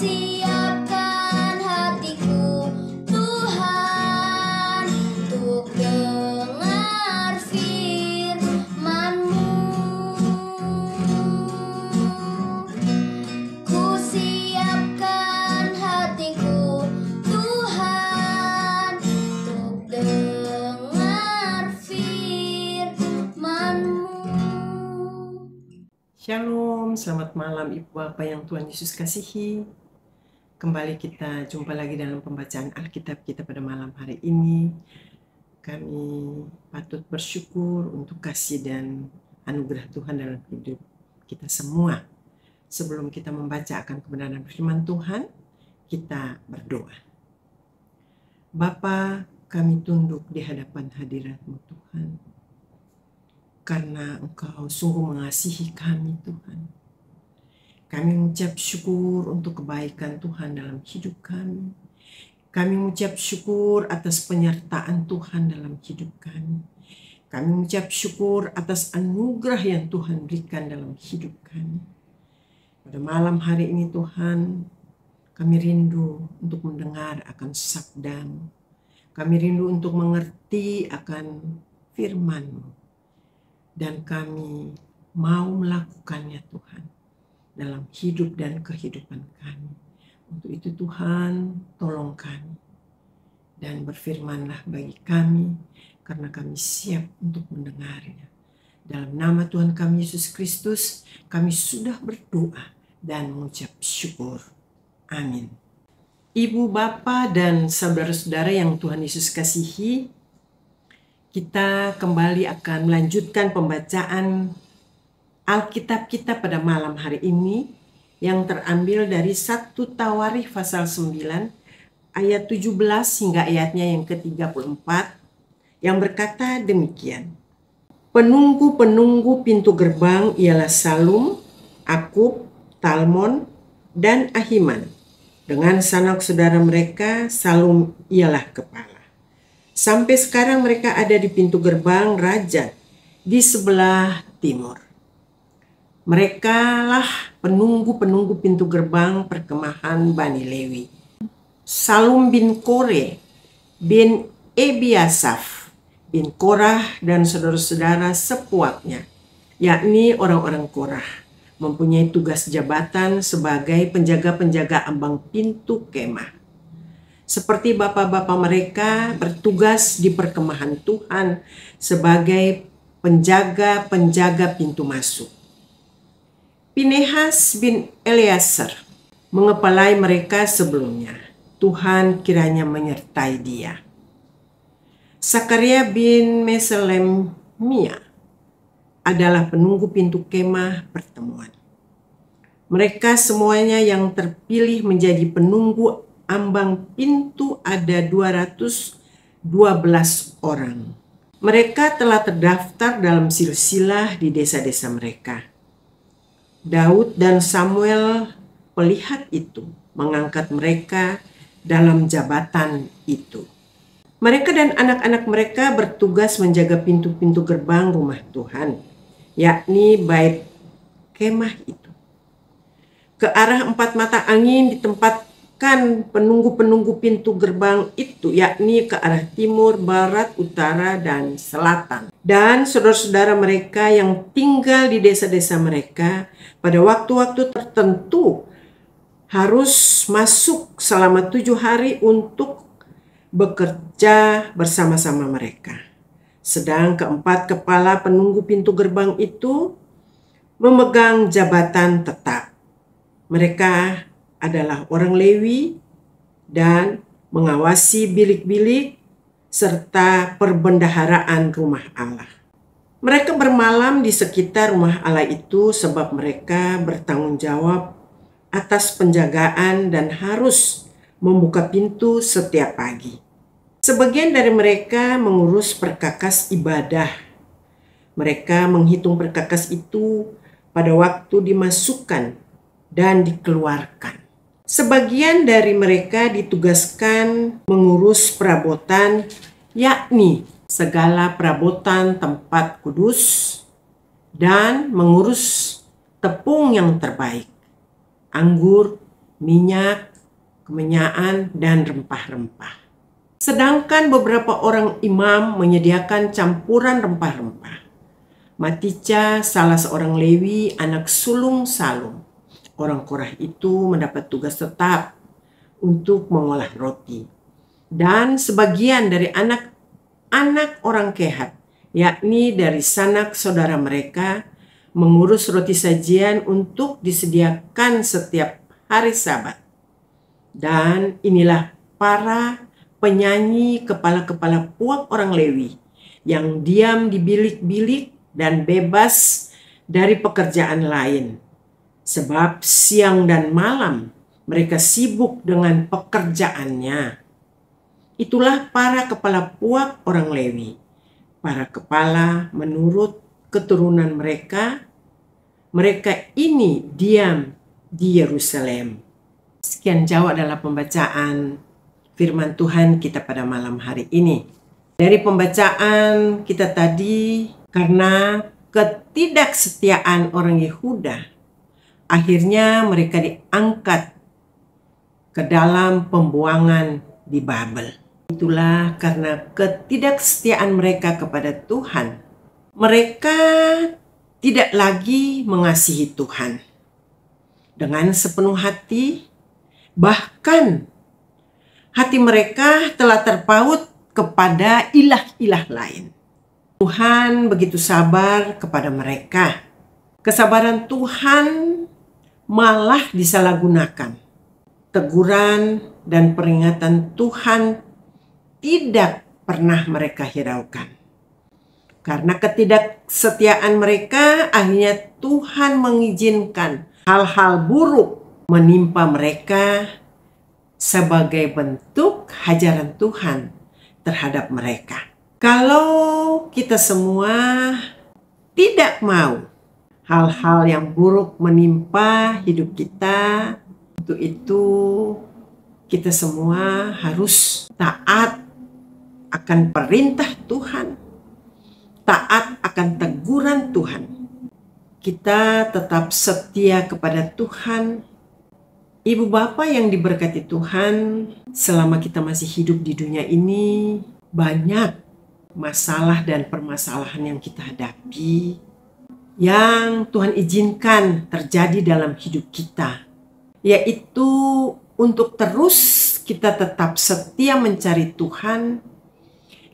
siapkan hatiku Tuhan untuk dengar firman-Mu. Ku siapkan hatiku Tuhan untuk dengar firman-Mu. Shalom, selamat malam Ibu Bapak yang Tuhan Yesus kasihi. Kembali kita jumpa lagi dalam pembacaan Alkitab kita pada malam hari ini. Kami patut bersyukur untuk kasih dan anugerah Tuhan dalam hidup kita semua. Sebelum kita membaca akan kebenaran firman Tuhan, kita berdoa. Bapa, kami tunduk di hadapan hadirat-Mu Tuhan. Karena Engkau sungguh mengasihi kami Tuhan. Kami mengucap syukur untuk kebaikan Tuhan dalam hidup kami. Kami mengucap syukur atas penyertaan Tuhan dalam hidup kami. Kami mengucap syukur atas anugerah yang Tuhan berikan dalam hidup kami. Pada malam hari ini Tuhan, kami rindu untuk mendengar akan sabda-Mu. Kami rindu untuk mengerti akan firman-Mu. Dan kami mau melakukannya Tuhan dalam hidup dan kehidupan kami. Untuk itu Tuhan, tolong kami dan berfirmanlah bagi kami karena kami siap untuk mendengarnya. Dalam nama Tuhan kami Yesus Kristus, kami sudah berdoa dan mengucap syukur. Amin. Ibu, Bapak, dan saudara-saudara yang Tuhan Yesus kasihi, kita kembali akan melanjutkan pembacaan Alkitab kita pada malam hari ini yang terambil dari 1 Tawarikh pasal 9 ayat 17 hingga ayatnya yang ke-34 yang berkata demikian. Penunggu-penunggu pintu gerbang ialah Salum, Akub, Talmon, dan Ahiman. Dengan sanak saudara mereka, Salum ialah kepala. Sampai sekarang mereka ada di pintu gerbang raja di sebelah timur. Mereka lah penunggu-penunggu pintu gerbang perkemahan Bani Lewi. Salum bin Kore, bin Ebiasaf, bin Korah dan saudara-saudara sepuaknya, yakni orang-orang Korah, mempunyai tugas jabatan sebagai penjaga-penjaga ambang pintu kemah. Seperti bapak-bapak mereka bertugas di perkemahan Tuhan sebagai penjaga-penjaga pintu masuk. Pinehas bin Eleazar mengepalai mereka sebelumnya. Tuhan kiranya menyertai dia. Sakaria bin Meselemia adalah penunggu pintu kemah pertemuan. Mereka semuanya yang terpilih menjadi penunggu ambang pintu ada 212 orang. Mereka telah terdaftar dalam silsilah di desa-desa mereka. Daud dan Samuel pelihat itu mengangkat mereka dalam jabatan itu. Mereka dan anak-anak mereka bertugas menjaga pintu-pintu gerbang rumah Tuhan, yakni bait kemah itu. Ke arah 4 mata angin ditempatkan penunggu-penunggu pintu gerbang itu, yakni ke arah timur, barat, utara, dan selatan. Dan saudara-saudara mereka yang tinggal di desa-desa mereka pada waktu-waktu tertentu harus masuk selama 7 hari untuk bekerja bersama-sama mereka. Sedang keempat kepala penunggu pintu gerbang itu memegang jabatan tetap. Mereka adalah orang Lewi dan mengawasi bilik-bilik serta perbendaharaan rumah Allah. Mereka bermalam di sekitar rumah Allah itu sebab mereka bertanggung jawab atas penjagaan dan harus membuka pintu setiap pagi. Sebagian dari mereka mengurus perkakas ibadah. Mereka menghitung perkakas itu pada waktu dimasukkan dan dikeluarkan. Sebagian dari mereka ditugaskan mengurus perabotan, yakni segala perabotan tempat kudus dan mengurus tepung yang terbaik, anggur, minyak, kemenyan, dan rempah-rempah. Sedangkan beberapa orang imam menyediakan campuran rempah-rempah. Matica, salah seorang Lewi, anak sulung Salum, orang Korah itu mendapat tugas tetap untuk mengolah roti. Dan sebagian dari anak-anak orang Kehat, yakni dari sanak saudara mereka, mengurus roti sajian untuk disediakan setiap hari Sabat. Dan inilah para penyanyi kepala-kepala puak orang Lewi yang diam di bilik-bilik dan bebas dari pekerjaan lain. Sebab siang dan malam mereka sibuk dengan pekerjaannya. Itulah para kepala puak orang Lewi. Para kepala menurut keturunan mereka. Mereka ini diam di Yerusalem. Sekian jauh adalah pembacaan firman Tuhan kita pada malam hari ini. Dari pembacaan kita tadi, karena ketidaksetiaan orang Yehuda, akhirnya mereka diangkat ke dalam pembuangan di Babel. Itulah karena ketidaksetiaan mereka kepada Tuhan. Mereka tidak lagi mengasihi Tuhan dengan sepenuh hati, bahkan hati mereka telah terpaut kepada ilah-ilah lain. Tuhan begitu sabar kepada mereka. Kesabaran Tuhan malah disalahgunakan. Teguran dan peringatan Tuhan tidak pernah mereka hiraukan. Karena ketidaksetiaan mereka, akhirnya Tuhan mengizinkan hal-hal buruk menimpa mereka sebagai bentuk hajaran Tuhan terhadap mereka. Kalau kita semua tidak mau hal-hal yang buruk menimpa hidup kita, untuk itu kita semua harus taat akan perintah Tuhan, taat akan teguran Tuhan. Kita tetap setia kepada Tuhan. Ibu bapak yang diberkati Tuhan, selama kita masih hidup di dunia ini, banyak masalah dan permasalahan yang kita hadapi, yang Tuhan izinkan terjadi dalam hidup kita, yaitu untuk terus kita tetap setia mencari Tuhan,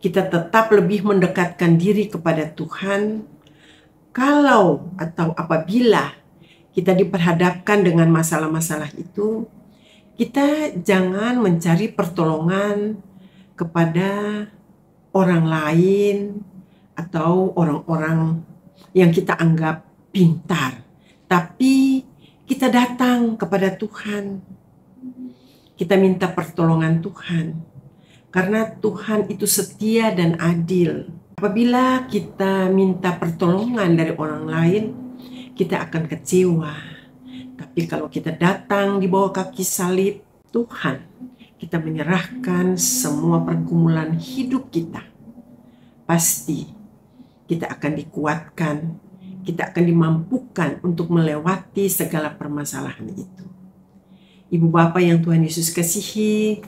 kita tetap lebih mendekatkan diri kepada Tuhan. Kalau atau apabila kita diperhadapkan dengan masalah-masalah itu, kita jangan mencari pertolongan kepada orang lain atau orang-orang yang kita anggap pintar. Tapi kita datang kepada Tuhan. Kita minta pertolongan Tuhan. Karena Tuhan itu setia dan adil. Apabila kita minta pertolongan dari orang lain, kita akan kecewa. Tapi kalau kita datang di bawah kaki salib Tuhan, kita menyerahkan semua pergumulan hidup kita, pasti kita akan dikuatkan, kita akan dimampukan untuk melewati segala permasalahan itu. Ibu bapak yang Tuhan Yesus kasihi,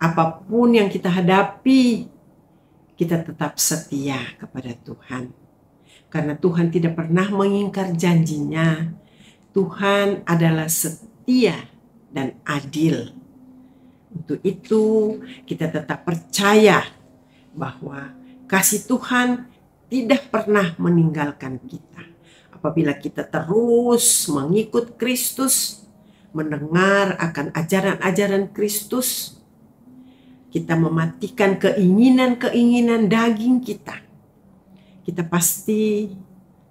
apapun yang kita hadapi, kita tetap setia kepada Tuhan. Karena Tuhan tidak pernah mengingkar janjinya. Tuhan adalah setia dan adil. Untuk itu kita tetap percaya bahwa kasih Tuhan tidak pernah meninggalkan kita. Apabila kita terus mengikut Kristus, mendengar akan ajaran-ajaran Kristus, kita mematikan keinginan-keinginan daging kita. Kita pasti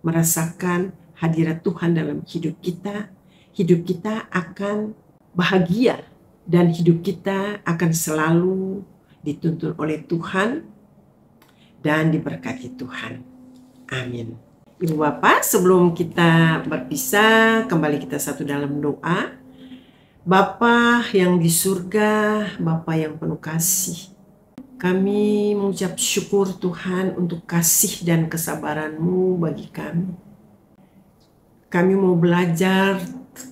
merasakan hadirat Tuhan dalam hidup kita. Hidup kita akan bahagia dan hidup kita akan selalu dituntun oleh Tuhan dan diberkati Tuhan. Amin. Ibu bapak, sebelum kita berpisah, kembali kita satu dalam doa. Bapa yang di surga, Bapa yang penuh kasih, kami mengucap syukur Tuhan untuk kasih dan kesabaran-Mu bagi kami. Kami mau belajar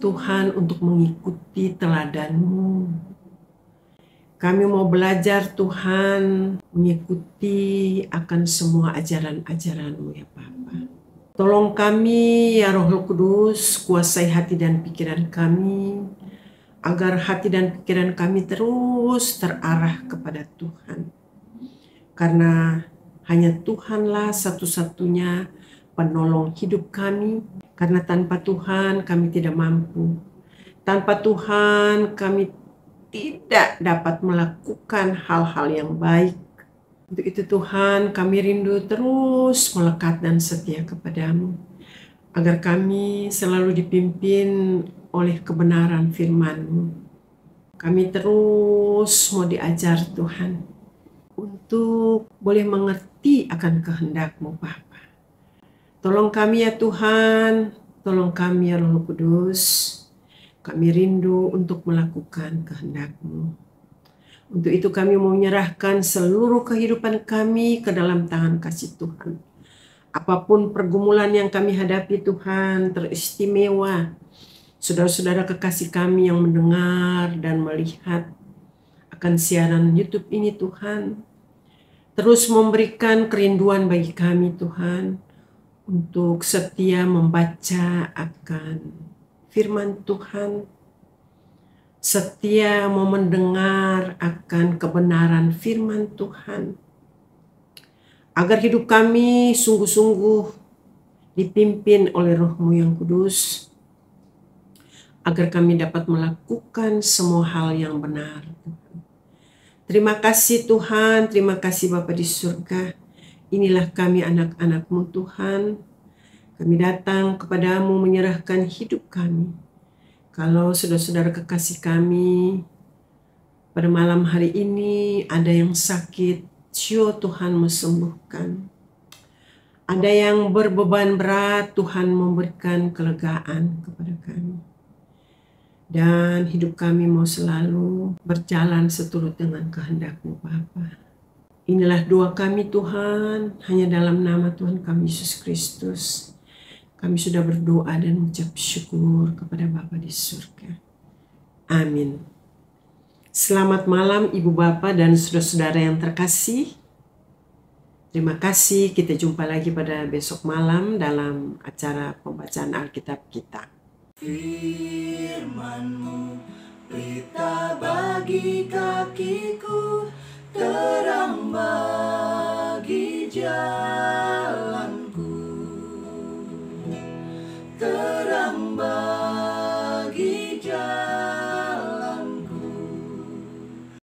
Tuhan untuk mengikuti teladan-Mu. Kami mau belajar Tuhan mengikuti akan semua ajaran-ajaran-Mu ya Bapa. Tolong kami ya Roh Kudus, kuasai hati dan pikiran kami, agar hati dan pikiran kami terus terarah kepada Tuhan. Karena hanya Tuhanlah satu-satunya penolong hidup kami, karena tanpa Tuhan kami tidak mampu. Tanpa Tuhan kami tidak dapat melakukan hal-hal yang baik. Untuk itu Tuhan, kami rindu terus melekat dan setia kepadamu, agar kami selalu dipimpin oleh kebenaran firman-Mu. Kami terus mau diajar Tuhan, untuk boleh mengerti akan kehendak-Mu Bapa. Tolong kami ya Tuhan, tolong kami ya Roh Kudus. Kami rindu untuk melakukan kehendak-Mu. Untuk itu kami mau menyerahkan seluruh kehidupan kami ke dalam tangan kasih Tuhan. Apapun pergumulan yang kami hadapi Tuhan, teristimewa saudara-saudara kekasih kami yang mendengar dan melihat akan siaran YouTube ini Tuhan. Terus memberikan kerinduan bagi kami Tuhan, untuk setia membaca akan firman Tuhan, setia mau mendengar akan kebenaran firman Tuhan, agar hidup kami sungguh-sungguh dipimpin oleh Roh-Mu yang kudus, agar kami dapat melakukan semua hal yang benar. Terima kasih Tuhan, terima kasih Bapa di surga. Inilah kami anak-anak-Mu Tuhan. Kami datang kepadamu menyerahkan hidup kami. Kalau saudara-saudara kekasih kami pada malam hari ini ada yang sakit, Tuhan sembuhkan. Ada yang berbeban berat, Tuhan memberikan kelegaan kepada kami. Dan hidup kami mau selalu berjalan seturut dengan kehendak-Mu Bapa. Inilah doa kami Tuhan, hanya dalam nama Tuhan kami Yesus Kristus. Kami sudah berdoa dan mengucap syukur kepada Bapa di surga. Amin. Selamat malam Ibu Bapak dan saudara-saudara yang terkasih. Terima kasih, kita jumpa lagi pada besok malam dalam acara pembacaan Alkitab kita. Firman-Mu, berita bagi kakiku, terang